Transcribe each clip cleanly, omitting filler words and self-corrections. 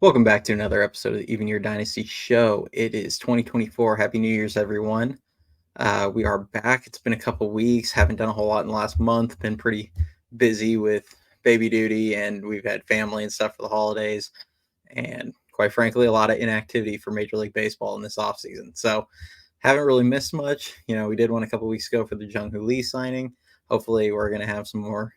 Welcome back to another episode of the Even Your Dynasty Show. It is 2024. Happy New Year's, everyone. We are back. It's been a couple weeks. Haven't done a whole lot in the last month. Been pretty busy with baby duty, and we've had family and stuff for the holidays. And quite frankly, a lot of inactivity for Major League Baseball in this offseason. So haven't really missed much. We did one a couple weeks ago for the Jung Hoo Lee signing. Hopefully, we're going to have some more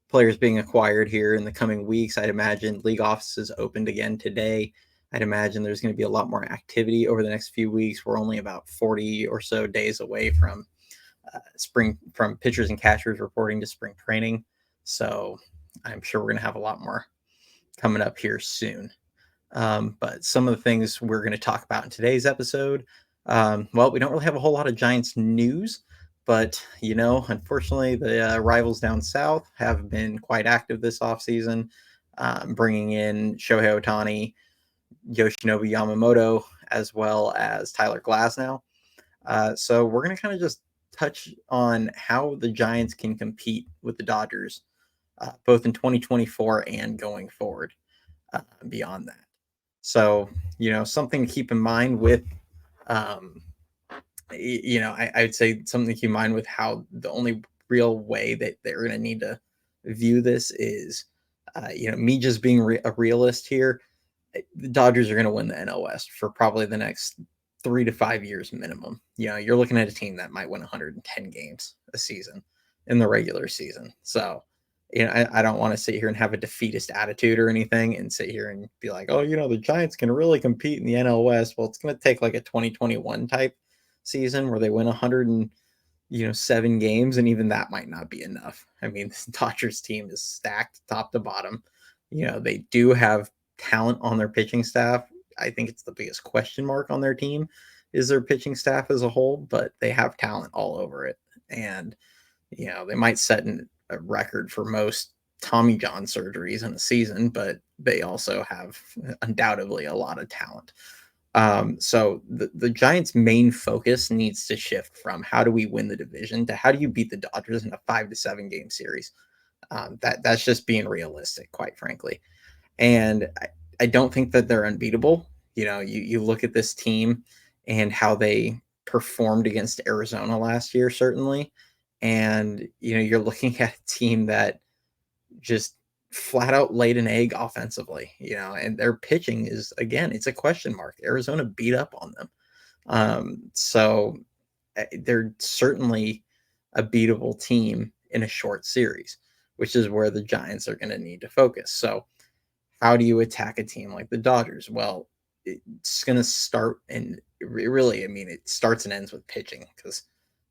players being acquired here in the coming weeks. I'd imagine league offices opened again today. I'd imagine there's going to be a lot more activity over the next few weeks. We're only about 40 or so days away from from pitchers and catchers reporting to spring training. So I'm sure we're going to have a lot more coming up here soon. But some of the things we're going to talk about in today's episode, we don't really have a whole lot of Giants news. But, unfortunately, the rivals down south have been quite active this offseason, bringing in Shohei Ohtani, Yoshinobu Yamamoto, as well as Tyler Glasnow. So we're going to kind of just touch on how the Giants can compete with the Dodgers, both in 2024 and going forward beyond that. So, something to keep in mind with I'd say something to keep in mind with how the only real way that they're going to need to view this is, me just being a realist here. The Dodgers are going to win the NL West for probably the next 3 to 5 years minimum. You're looking at a team that might win 110 games a season in the regular season. So, I don't want to sit here and have a defeatist attitude or anything and sit here and be like, oh, the Giants can really compete in the NL West. Well, it's going to take like a 2021 type season where they win 107 games, and even that might not be enough. I mean, the Dodgers team is stacked top to bottom. They do have talent on their pitching staff. I think it's the biggest question mark on their team is their pitching staff as a whole, but they have talent all over it. And, they might set a record for most Tommy John surgeries in a season, but they also have undoubtedly a lot of talent. So the Giants' main focus needs to shift from how do we win the division to how do you beat the Dodgers in a 5 to 7 game series. That's just being realistic, quite frankly. And I don't think that they're unbeatable. You look at this team and how they performed against Arizona last year, certainly. And, you're looking at a team that just flat out laid an egg offensively, and their pitching is, again, it's a question mark. Arizona beat up on them. So they're certainly a beatable team in a short series, which is where the Giants are going to need to focus. So how do you attack a team like the Dodgers? Well, it's going to start and really, I mean, it starts and ends with pitching, because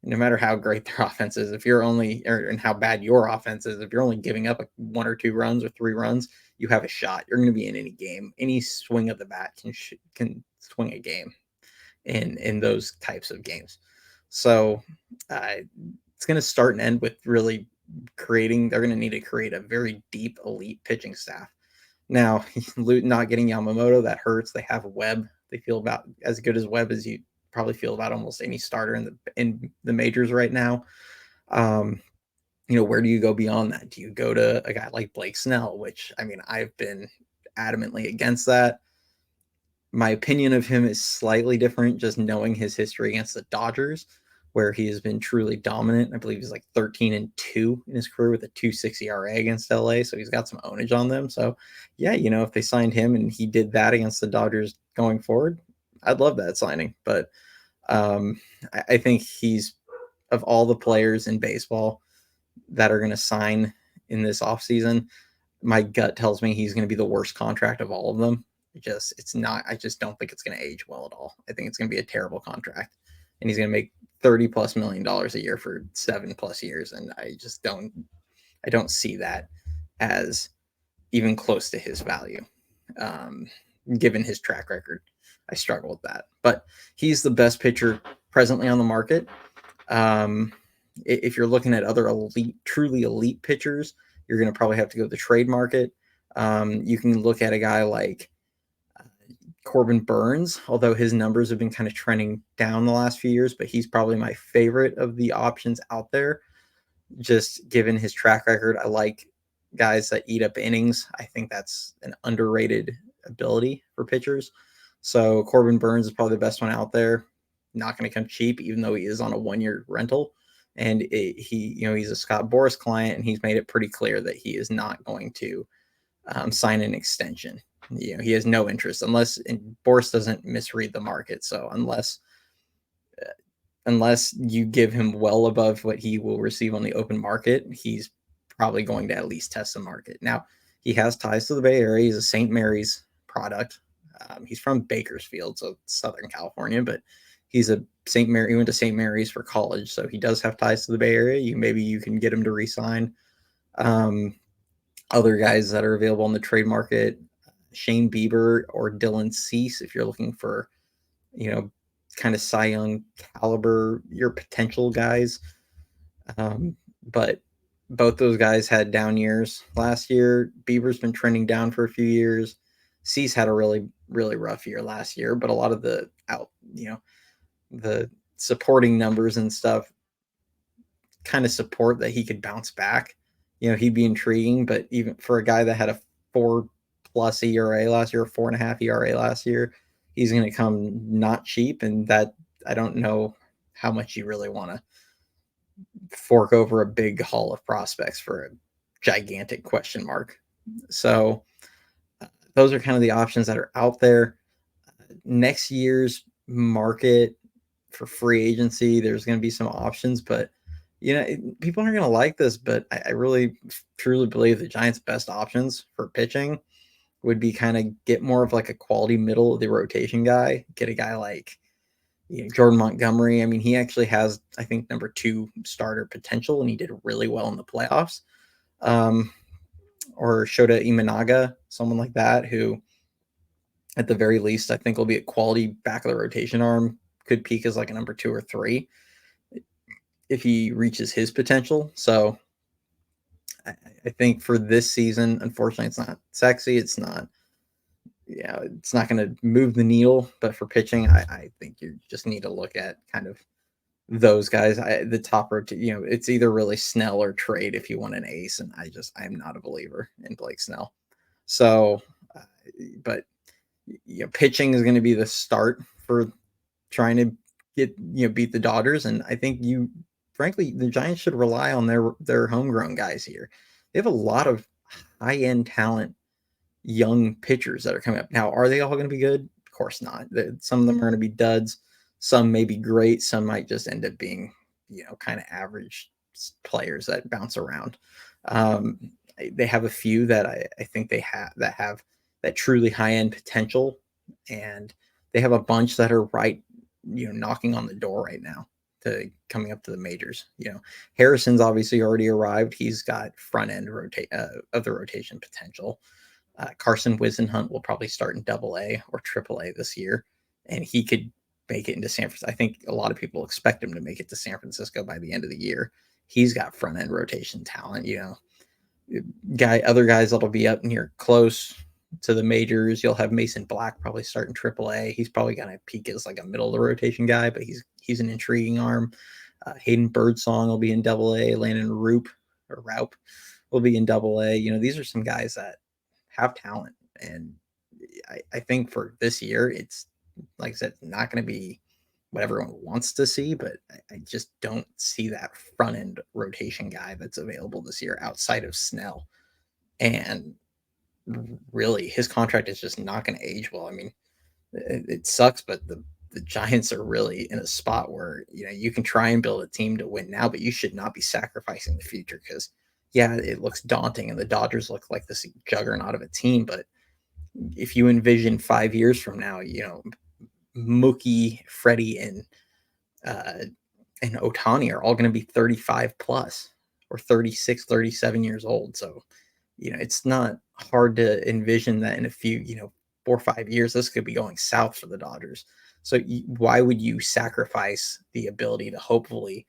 no matter how great their offense is, if you're only, and how bad your offense is, if you're only giving up 1 or 2 runs or 3 runs, you have a shot. You're going to be in any game. Any swing of the bat can swing a game in those types of games. So it's going to start and end with really creating. They're going to need to create a very deep, elite pitching staff. Now, not getting Yamamoto, that hurts. They have Webb. They feel about as good as Webb as you probably feel about almost any starter in the majors right now. Where do you go beyond that? Do you go to a guy like Blake Snell, which, I mean, I've been adamantly against that. My opinion of him is slightly different, just knowing his history against the Dodgers, where he has been truly dominant. I believe he's like 13-2 in his career with a 2.6 ERA against LA. So he's got some ownage on them. So yeah, if they signed him and he did that against the Dodgers going forward, I'd love that signing. But I think he's, of all the players in baseball that are going to sign in this offseason, my gut tells me he's going to be the worst contract of all of them. It's not, I just don't think it's going to age well at all. I think it's going to be a terrible contract, and he's going to make $30+ million a year for 7+ years. And I don't see that as even close to his value. Given his track record, I struggle with that, but he's the best pitcher presently on the market. If you're looking at other truly elite pitchers, you're going to probably have to go to the trade market. You can look at a guy like Corbin Burns, although his numbers have been kind of trending down the last few years, but he's probably my favorite of the options out there, just given his track record. I like guys that eat up innings. I think that's an underrated ability for pitchers. So Corbin Burns is probably the best one out there. Not going to come cheap, even though he is on a 1-year rental. And he's a Scott Boras client, and he's made it pretty clear that he is not going to sign an extension. He has no interest and Boras doesn't misread the market. So unless you give him well above what he will receive on the open market, he's probably going to at least test the market. Now, he has ties to the Bay Area. He's a St. Mary's product. He's from Bakersfield, so Southern California, but he's a St. Mary. He went to St. Mary's for college, so he does have ties to the Bay Area. Maybe you can get him to resign. Other guys that are available on the trade market, Shane Bieber or Dylan Cease, if you're looking for, kind of Cy Young caliber, your potential guys. But both those guys had down years last year. Bieber's been trending down for a few years. Cease had a really, really rough year last year, but a lot of the supporting numbers and stuff kind of support that he could bounce back. He'd be intriguing, but even for a guy that had a 4+ ERA last year, 4.5 ERA last year, he's going to come not cheap. And that, I don't know how much you really want to fork over a big haul of prospects for a gigantic question mark. So those are kind of the options that are out there. Next year's market for free agency, there's going to be some options, but people aren't going to like this, but I really truly believe the Giants' best options for pitching would be kind of get more of like a quality middle of the rotation guy, get a guy like Jordan Montgomery. I mean, he actually has, I think, number 2 starter potential, and he did really well in the playoffs. Or Shota Imanaga, someone like that, who at the very least, I think will be a quality back of the rotation arm, could peak as like a number 2 or 3 if he reaches his potential. So I think for this season, unfortunately, it's not sexy. It's not going to move the needle. But for pitching, I think you just need to look at kind of those guys. The top rotation, it's either really Snell or trade if you want an ace. And I'm not a believer in Blake Snell. So, but pitching is going to be the start for trying to beat the Dodgers. And I think frankly, the Giants should rely on their homegrown guys here. They have a lot of high-end talent, young pitchers that are coming up. Now, are they all going to be good? Of course not. Some of them are going to be duds. Some may be great. Some might just end up being, kind of average players that bounce around. They have a few that I think they have that truly high-end potential, and they have a bunch that are right, knocking on the door right now to coming up to the majors. Harrison's obviously already arrived. He's got front end of the rotation potential. Carson Whisenhunt will probably start in AA or AAA this year, and he could make it into San Francisco. I think a lot of people expect him to make it to San Francisco by the end of the year. He's got front end rotation talent. Other guys that'll be up near close to the majors. You'll have Mason Black probably starting AAA. He's probably going to peak as like a middle of the rotation guy, but he's an intriguing arm. Hayden Birdsong will be in AA. Landon Raup will be in AA. These are some guys that have talent, and I think for this year, it's like I said, not going to be what everyone wants to see, but I just don't see that front end rotation guy that's available this year outside of Snell. And really, his contract is just not going to age well. I mean, it sucks, but the Giants are really in a spot where you can try and build a team to win now, but you should not be sacrificing the future, because it looks daunting, and the Dodgers look like this juggernaut of a team. But if you envision 5 years from now, Mookie, Freddie, and Ohtani are all going to be 35 plus or 36, 37 years old. So, it's not hard to envision that in a few, 4 or 5 years, this could be going south for the Dodgers. So why would you sacrifice the ability to hopefully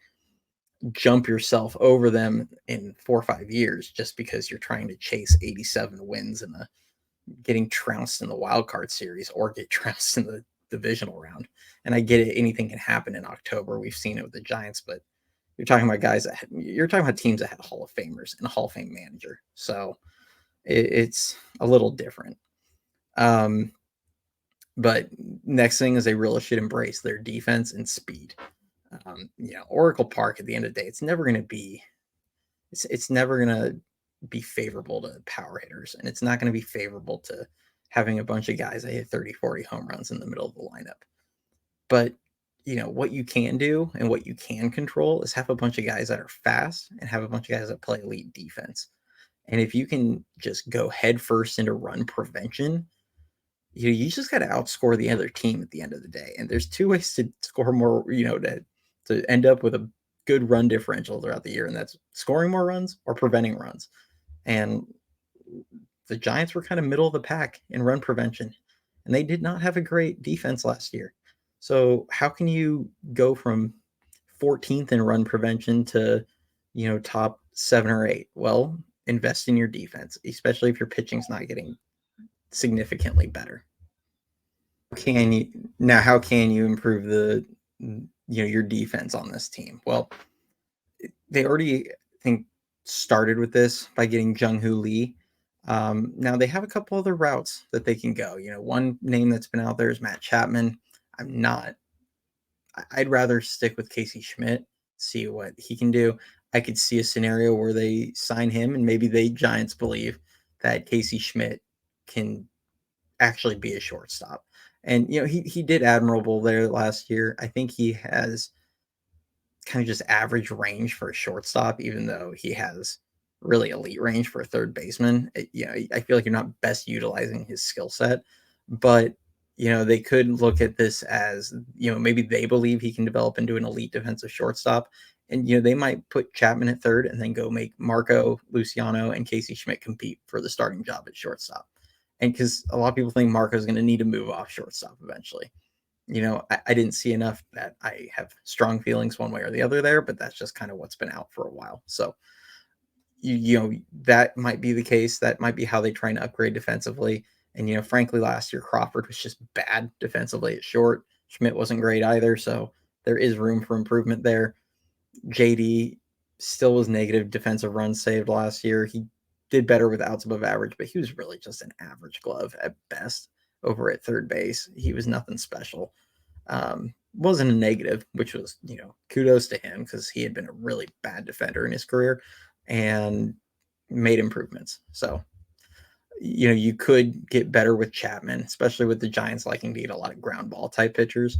jump yourself over them in 4 or 5 years just because you're trying to chase 87 wins and getting trounced in the wild card series or get trounced in the divisional round? And I get it, anything can happen in October. We've seen it with the Giants, but you're talking about guys that you're talking about teams that have Hall of Famers and a Hall of Fame manager. So it's a little different. But next thing is they really should embrace their defense and speed. Oracle Park at the end of the day, it's never going to be it's never going to be favorable to power hitters, and it's not going to be favorable to having a bunch of guys that hit 30, 40 home runs in the middle of the lineup. But what you can do and what you can control is have a bunch of guys that are fast and have a bunch of guys that play elite defense. And if you can just go head first into run prevention, you just got to outscore the other team at the end of the day. And there's two ways to score more, to end up with a good run differential throughout the year, and that's scoring more runs or preventing runs. And the Giants were kind of middle of the pack in run prevention, and they did not have a great defense last year. So how can you go from 14th in run prevention to, top 7 or 8? Well, invest in your defense, especially if your pitching's not getting significantly better. How can you improve your defense on this team? Well, they already, I think, started with this by getting Jung-Hoo Lee. Now they have a couple other routes that they can go. One name that's been out there is Matt Chapman. I'd rather stick with Casey Schmidt, see what he can do. I could see a scenario where they sign him and maybe the Giants believe that Casey Schmidt can actually be a shortstop. And, he did admirable there last year. I think he has kind of just average range for a shortstop, even though he has really elite range for a third baseman. I feel like you're not best utilizing his skill set, but they could look at this as, maybe they believe he can develop into an elite defensive shortstop. And, they might put Chapman at third and then go make Marco, Luciano, and Casey Schmidt compete for the starting job at shortstop. And because a lot of people think Marco's going to need to move off shortstop eventually. I didn't see enough that I have strong feelings one way or the other there, but that's just kind of what's been out for a while. So, that might be the case. That might be how they try and upgrade defensively. And, frankly, last year, Crawford was just bad defensively at short. Schmidt wasn't great either. So there is room for improvement there. JD still was negative defensive runs saved last year. He did better with outs above average, but he was really just an average glove at best over at third base. He was nothing special. Wasn't a negative, which was, kudos to him because he had been a really bad defender in his career and made improvements. So, you could get better with Chapman, especially with the Giants liking to eat a lot of ground ball type pitchers.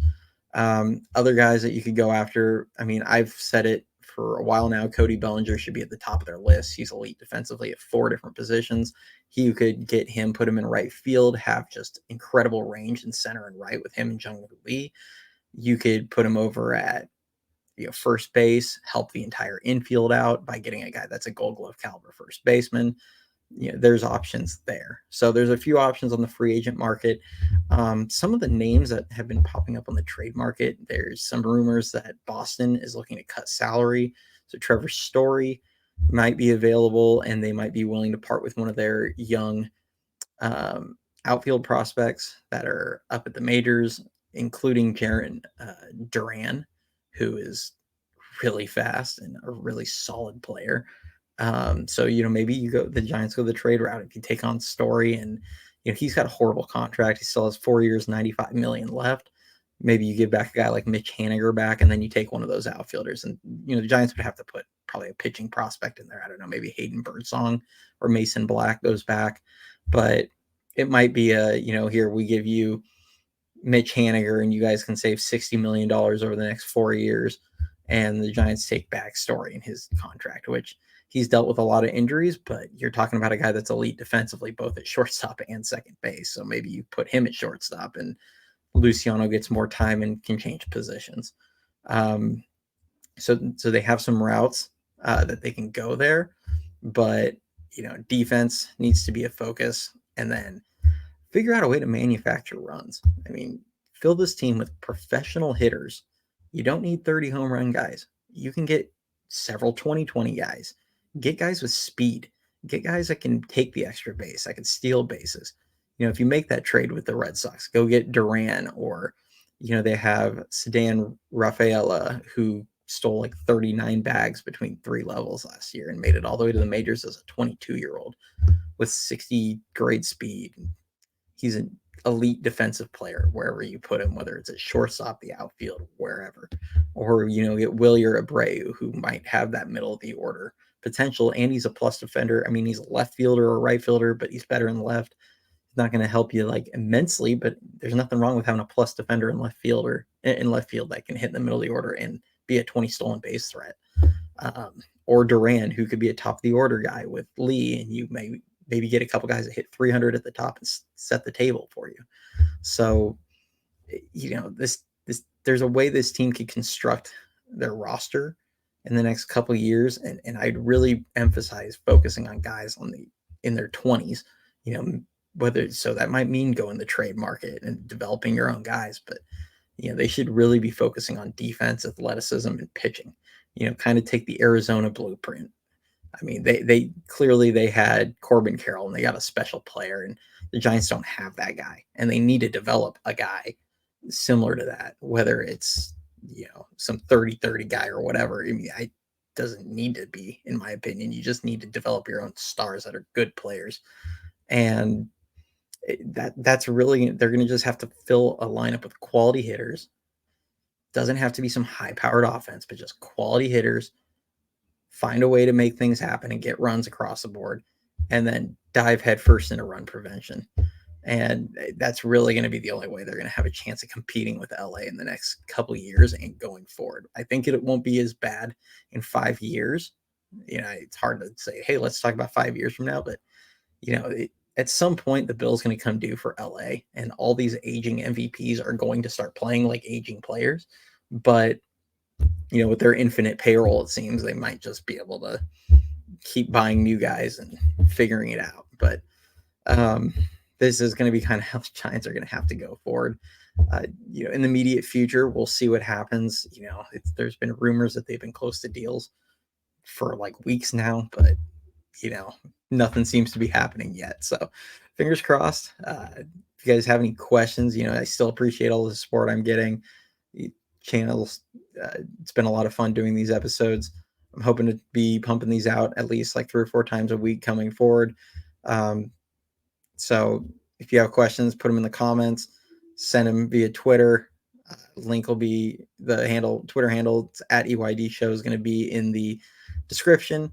Other guys that you could go after, I've said it for a while now, Cody Bellinger should be at the top of their list. He's elite defensively at 4 different positions. You could get him, put him in right field, have just incredible range in center and right with him and Jung-Hoo Lee. You could put him over at first base, help the entire infield out by getting a guy that's a Gold Glove caliber first baseman. There's options there. So there's a few options on the free agent market. Some of the names that have been popping up on the trade market, there's some rumors that Boston is looking to cut salary. So Trevor Story might be available, and they might be willing to part with one of their young outfield prospects that are up at the majors, including Jarren Duran, who is really fast and a really solid player. So, maybe the Giants go the trade route if you take on Story, and, he's got a horrible contract. He still has 4 years, $95 million left. Maybe you give back a guy like Mitch Haniger back, and then you take one of those outfielders. And, the Giants would have to put probably a pitching prospect in there. I don't know, maybe Hayden Birdsong or Mason Black goes back. But it might be here we give you Mitch Haniger and you guys can save $60 million over the next 4 years. And the Giants take back Story in his contract, which he's dealt with a lot of injuries, but you're talking about a guy that's elite defensively, both at shortstop and second base. So maybe you put him at shortstop and Luciano gets more time and can change positions. So they have some routes that they can go there, but defense needs to be a focus, and then figure out a way to manufacture runs. Fill this team with professional hitters. You don't need 30 home run guys. You can get several 20-20 guys. Get guys with speed. Get guys that can take the extra base, that can steal bases. If you make that trade with the Red Sox, go get Duran, or, they have Sedan Rafaela, who stole like 39 bags between 3 levels last year and made it all the way to the majors as a 22-year-old with 60 grade speed. He's an elite defensive player wherever you put him, whether it's at shortstop, the outfield, wherever. Or, get Wilyer Abreu, who might have that middle of the order potential, and he's a plus defender. I mean, he's a left fielder or right fielder, but he's better in the left. He's not going to help you like immensely, but there's nothing wrong with having a plus defender in left field that can hit in the middle of the order and be a 20 stolen base threat. Or Duran, who could be a top of the order guy with Lee, and you maybe get a couple guys that hit 300 at the top and set the table for you. So, there's a way this team could construct their roster in the next couple of years, and I'd really emphasize focusing on guys in their 20s. So that might mean going the trade market and developing your own guys, but they should really be focusing on defense, athleticism, and pitching. Kind of take the Arizona blueprint. I mean, they clearly had Corbin Carroll and they got a special player, and the Giants don't have that guy, and they need to develop a guy similar to that, whether it's some 30-30 guy or whatever. I mean, it doesn't need to be, in my opinion. You just need to develop your own stars that are good players, and that's really, they're going to just have to fill a lineup with quality hitters. Doesn't have to be some high-powered offense, but just quality hitters. Find a way to make things happen and get runs across the board, and then dive headfirst into run prevention. And that's really going to be the only way they're going to have a chance of competing with LA in the next couple of years and going forward. I think it won't be as bad in 5 years. It's hard to say, hey, let's talk about 5 years from now, but at some point the bill's going to come due for LA, and all these aging MVPs are going to start playing like aging players. But with their infinite payroll, it seems they might just be able to keep buying new guys and figuring it out. But this is going to be kind of how the Giants are going to have to go forward. In the immediate future, we'll see what happens. There's been rumors that they've been close to deals for like weeks now, but nothing seems to be happening yet. So fingers crossed. If you guys have any questions, I still appreciate all the support I'm getting. Channels, it's been a lot of fun doing these episodes. I'm hoping to be pumping these out at least like 3 or 4 times a week coming forward. So if you have questions, put them in the comments, send them via Twitter. Link will be the Twitter handle. It's at EYD Show is going to be in the description.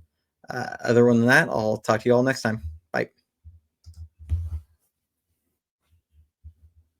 Other than that, I'll talk to you all next time. Bye.